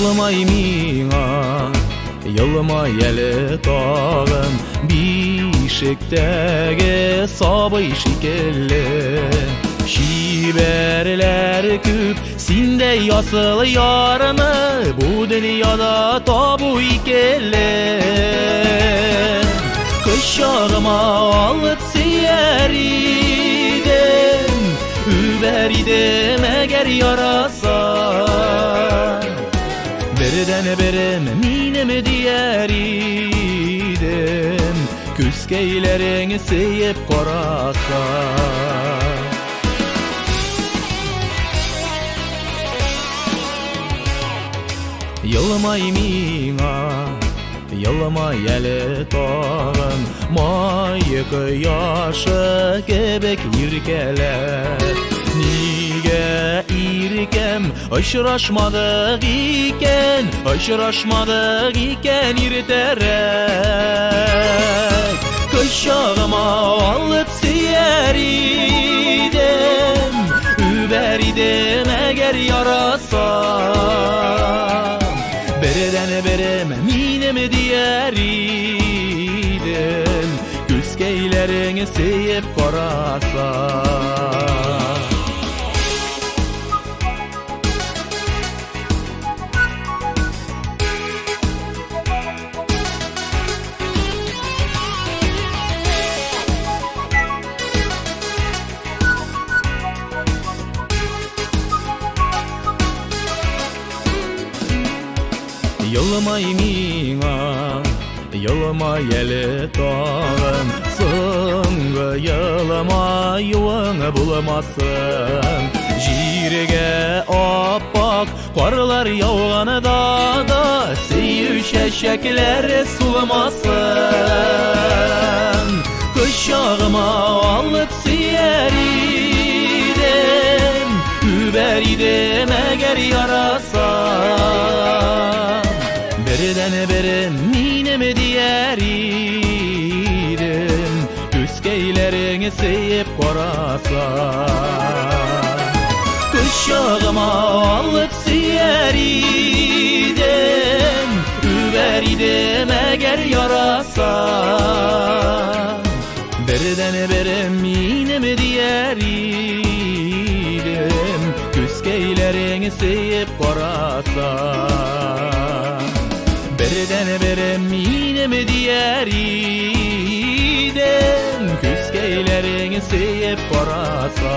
Yılmay miňa, yılmay eli tağım, bişiktege sabay şikelli. Şiberler küp, sinde yasıl yarını, bu dünyada tabu ikelle. Kışağıma alıp siyeridem, überidem eğer yarasa. Berden berem mineme diyeridem, küskeylerin seyip korasa. Yılmay miňa, yılmay eli tağım, mayık yaşı gebek yirkeler. Nige irkem, aşıraşmadık iken irterek. Kışağıma alıp siyeridem, überidem eğer yarasa. Berden berem mineme diyeridem, küskeylerin seyip korasa. Yılmay miňa, yılmay eli tağım, sıngı yılmay yuvaňy bulmasın. Jirge oppak qarlar yağganida da, seyir şeşekler sulamasın. Kışağıma alıp siyeridem, überidem eğer yarasa. Berden berem mineme diyeridem, küskeylerin seyip korasa. Kışağıma alıp siyeridem, überidem eğer yarasa. Berden berem mineme diyeridem, küskeylerin seyip korasa. Berden berem mineme diyeridem, küskeylerin seyip korasa.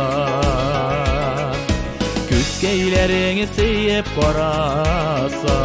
Küskeylerin seyip korasa.